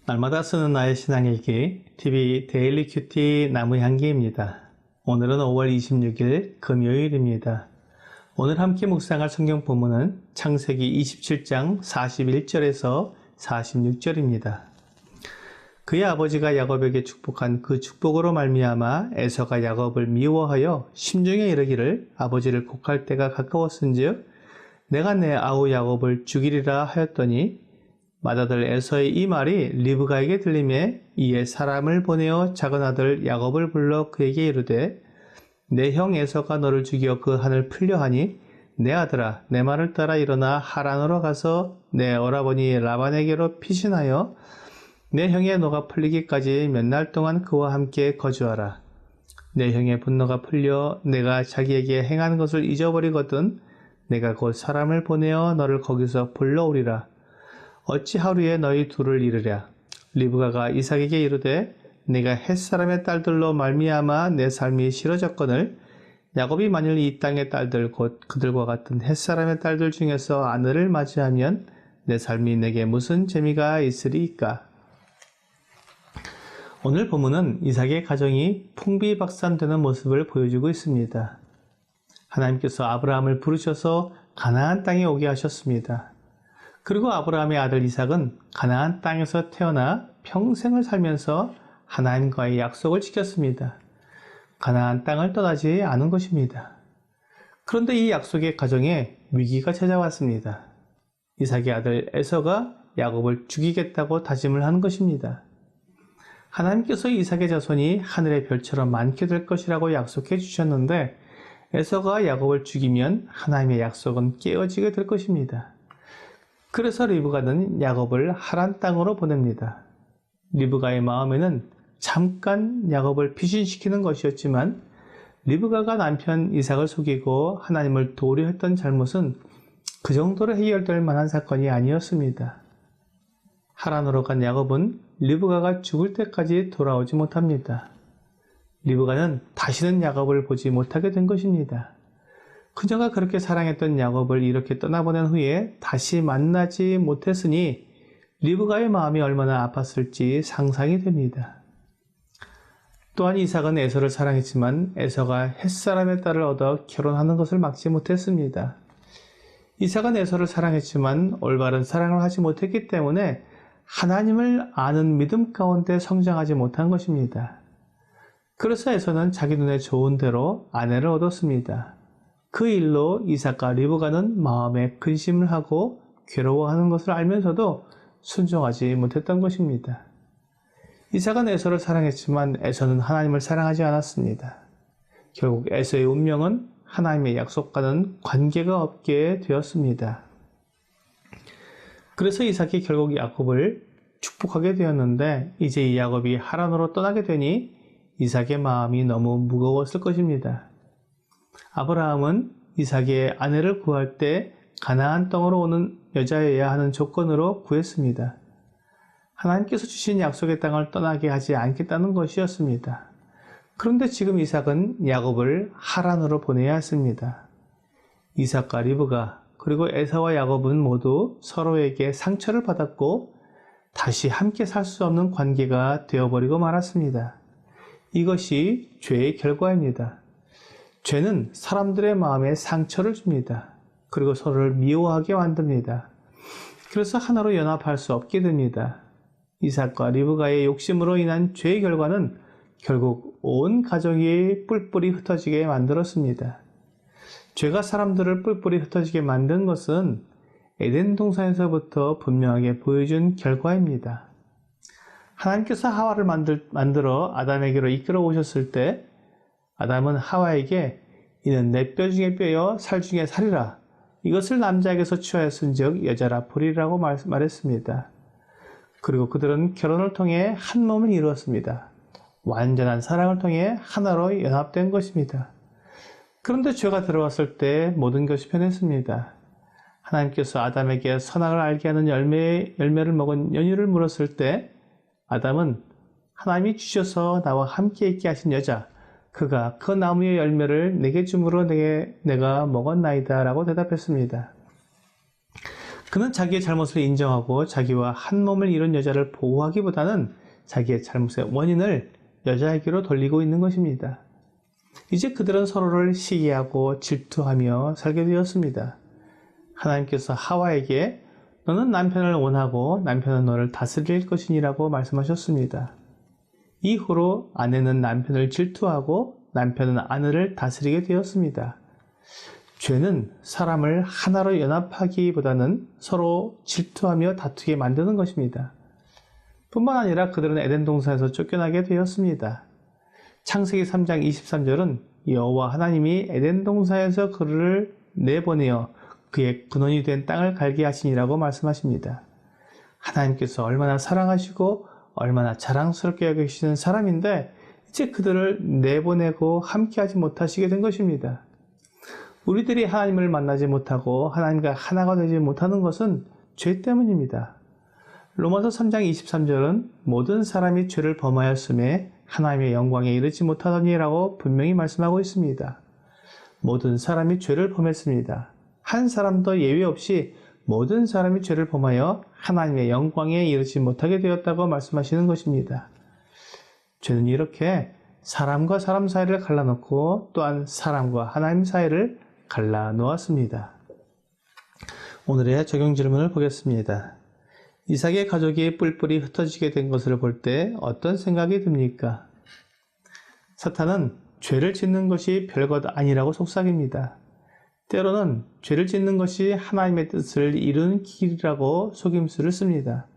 날마다 쓰는 나의 신앙일기 TV 데일리 큐티 나무향기입니다. 오늘은 5월 26일 금요일입니다. 오늘 함께 묵상할 성경 본문은 창세기 27장 41절에서 46절입니다. 그의 아버지가 야곱에게 축복한 그 축복으로 말미암아 에서가 야곱을 미워하여 심중에 이르기를 아버지를 곡할 때가 가까웠은즉 내가 내 아우 야곱을 죽이리라 하였더니 맏아들 에서의 이 말이 리브가에게 들리매 이에 사람을 보내어 작은 아들 야곱을 불러 그에게 이르되 내 형 에서가 너를 죽여 그 한을 풀려하니 내 아들아 내 말을 따라 일어나 하란으로 가서 내 오라버니 라반에게로 피신하여 내 형의 노가 풀리기까지 몇 날 동안 그와 함께 거주하라. 내 형의 분노가 풀려 내가 자기에게 행한 것을 잊어버리거든 내가 곧 사람을 보내어 너를 거기서 불러오리라. 어찌 하루에 너희 둘을 이르랴. 리브가가 이삭에게 이르되 내가 햇사람의 딸들로 말미암아 내 삶이 싫어졌거늘 야곱이 만일 이 땅의 딸들 곧 그들과 같은 햇사람의 딸들 중에서 아내를 맞이하면 내 삶이 내게 무슨 재미가 있으리이까. 오늘 본문은 이삭의 가정이 풍비박산되는 모습을 보여주고 있습니다. 하나님께서 아브라함을 부르셔서 가나안 땅에 오게 하셨습니다. 그리고 아브라함의 아들 이삭은 가나안 땅에서 태어나 평생을 살면서 하나님과의 약속을 지켰습니다. 가나안 땅을 떠나지 않은 것입니다. 그런데 이 약속의 가정에 위기가 찾아왔습니다. 이삭의 아들 에서가 야곱을 죽이겠다고 다짐을 하는 것입니다. 하나님께서 이삭의 자손이 하늘의 별처럼 많게 될 것이라고 약속해 주셨는데 에서가 야곱을 죽이면 하나님의 약속은 깨어지게 될 것입니다. 그래서 리브가는 야곱을 하란 땅으로 보냅니다. 리브가의 마음에는 잠깐 야곱을 피신시키는 것이었지만 리브가가 남편 이삭을 속이고 하나님을 도리했던 잘못은 그 정도로 해결될 만한 사건이 아니었습니다. 하란으로 간 야곱은 리브가가 죽을 때까지 돌아오지 못합니다. 리브가는 다시는 야곱을 보지 못하게 된 것입니다. 그녀가 그렇게 사랑했던 야곱을 이렇게 떠나보낸 후에 다시 만나지 못했으니 리브가의 마음이 얼마나 아팠을지 상상이 됩니다. 또한 이삭은 에서를 사랑했지만 에서가 햇사람의 딸을 얻어 결혼하는 것을 막지 못했습니다. 이삭은 에서를 사랑했지만 올바른 사랑을 하지 못했기 때문에 하나님을 아는 믿음 가운데 성장하지 못한 것입니다. 그래서 에서는 자기 눈에 좋은 대로 아내를 얻었습니다. 그 일로 이삭과 리브가는 마음에 근심을 하고 괴로워하는 것을 알면서도 순종하지 못했던 것입니다. 이삭은 에서를 사랑했지만 에서는 하나님을 사랑하지 않았습니다. 결국 에서의 운명은 하나님의 약속과는 관계가 없게 되었습니다. 그래서 이삭이 결국 야곱을 축복하게 되었는데 이제 이 야곱이 하란으로 떠나게 되니 이삭의 마음이 너무 무거웠을 것입니다. 아브라함은 이삭의 아내를 구할 때 가나안 땅으로 오는 여자여야 하는 조건으로 구했습니다. 하나님께서 주신 약속의 땅을 떠나게 하지 않겠다는 것이었습니다. 그런데 지금 이삭은 야곱을 하란으로 보내야 했습니다. 이삭과 리브가 그리고 에사와 야곱은 모두 서로에게 상처를 받았고 다시 함께 살 수 없는 관계가 되어버리고 말았습니다. 이것이 죄의 결과입니다. 죄는 사람들의 마음에 상처를 줍니다. 그리고 서로를 미워하게 만듭니다. 그래서 하나로 연합할 수 없게 됩니다. 이삭과 리브가의 욕심으로 인한 죄의 결과는 결국 온 가족이 뿔뿔이 흩어지게 만들었습니다. 죄가 사람들을 뿔뿔이 흩어지게 만든 것은 에덴 동산에서부터 분명하게 보여준 결과입니다. 하나님께서 하와를 만들어 아담에게로 이끌어 오셨을 때 아담은 하와에게 이는 내 뼈 중에 뼈여 살 중에 살이라 이것을 남자에게서 취하였은즉 여자라 보리라고 말했습니다. 그리고 그들은 결혼을 통해 한 몸을 이루었습니다. 완전한 사랑을 통해 하나로 연합된 것입니다. 그런데 죄가 들어왔을 때 모든 것이 변했습니다. 하나님께서 아담에게 선악을 알게 하는 열매를 먹은 연유를 물었을 때 아담은 하나님이 주셔서 나와 함께 있게 하신 여자 그가 그 나무의 열매를 내게 주므로 내가 먹었나이다 라고 대답했습니다. 그는 자기의 잘못을 인정하고 자기와 한 몸을 이룬 여자를 보호하기보다는 자기의 잘못의 원인을 여자에게로 돌리고 있는 것입니다. 이제 그들은 서로를 시기하고 질투하며 살게 되었습니다. 하나님께서 하와에게 너는 남편을 원하고 남편은 너를 다스릴 것이니라고 말씀하셨습니다. 이후로 아내는 남편을 질투하고 남편은 아내를 다스리게 되었습니다. 죄는 사람을 하나로 연합하기보다는 서로 질투하며 다투게 만드는 것입니다. 뿐만 아니라 그들은 에덴 동산에서 쫓겨나게 되었습니다. 창세기 3장 23절은 여호와 하나님이 에덴 동산에서 그를 내보내어 그의 근원이 된 땅을 갈게 하시니라고 말씀하십니다. 하나님께서 얼마나 사랑하시고 얼마나 자랑스럽게 여기시는 사람인데 이제 그들을 내보내고 함께하지 못하시게 된 것입니다. 우리들이 하나님을 만나지 못하고 하나님과 하나가 되지 못하는 것은 죄 때문입니다. 로마서 3장 23절은 모든 사람이 죄를 범하였음에 하나님의 영광에 이르지 못하더니라고 분명히 말씀하고 있습니다. 모든 사람이 죄를 범했습니다. 한 사람도 예외 없이 모든 사람이 죄를 범하여 하나님의 영광에 이르지 못하게 되었다고 말씀하시는 것입니다. 죄는 이렇게 사람과 사람 사이를 갈라놓고 또한 사람과 하나님 사이를 갈라놓았습니다. 오늘의 적용 질문을 보겠습니다. 이삭의 가족이 뿔뿔이 흩어지게 된 것을 볼 때 어떤 생각이 듭니까? 사탄은 죄를 짓는 것이 별것 아니라고 속삭입니다. 때로는 죄를 짓는 것이 하나님의 뜻을 이루는 길이라고 속임수를 씁니다.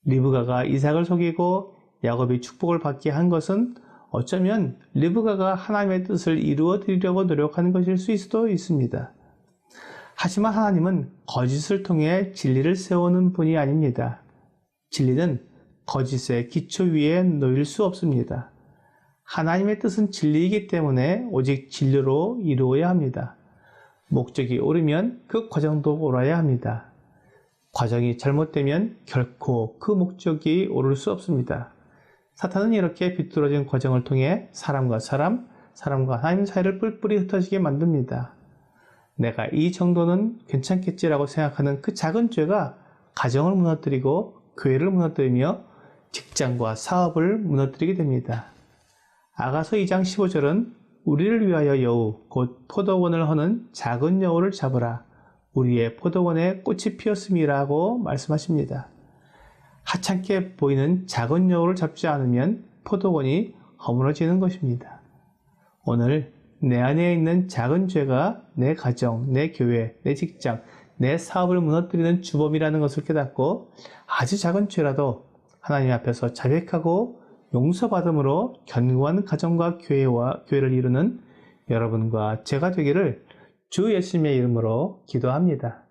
리브가가 이삭을 속이고 야곱이 축복을 받게 한 것은 어쩌면 리브가가 하나님의 뜻을 이루어 드리려고 노력하는 것일 수도 있습니다. 하지만 하나님은 거짓을 통해 진리를 세우는 분이 아닙니다. 진리는 거짓의 기초 위에 놓일 수 없습니다. 하나님의 뜻은 진리이기 때문에 오직 진리로 이루어야 합니다. 목적이 옳으면 그 과정도 옳아야 합니다. 과정이 잘못되면 결코 그 목적이 옳을 수 없습니다. 사탄은 이렇게 비뚤어진 과정을 통해 사람과 하나님 사이를 뿔뿔이 흩어지게 만듭니다. 내가 이 정도는 괜찮겠지라고 생각하는 그 작은 죄가 가정을 무너뜨리고 교회를 무너뜨리며 직장과 사업을 무너뜨리게 됩니다. 아가서 2장 15절은 우리를 위하여 여우 곧 포도원을 허는 작은 여우를 잡으라. 우리의 포도원에 꽃이 피었음이라고 말씀하십니다. 하찮게 보이는 작은 여우를 잡지 않으면 포도원이 허물어지는 것입니다. 오늘 내 안에 있는 작은 죄가 내 가정, 내 교회, 내 직장, 내 사업을 무너뜨리는 주범이라는 것을 깨닫고 아주 작은 죄라도 하나님 앞에서 자백하고 용서받음으로 견고한 가정과 교회를 이루는 여러분과 제가 되기를 주 예수님의 이름으로 기도합니다.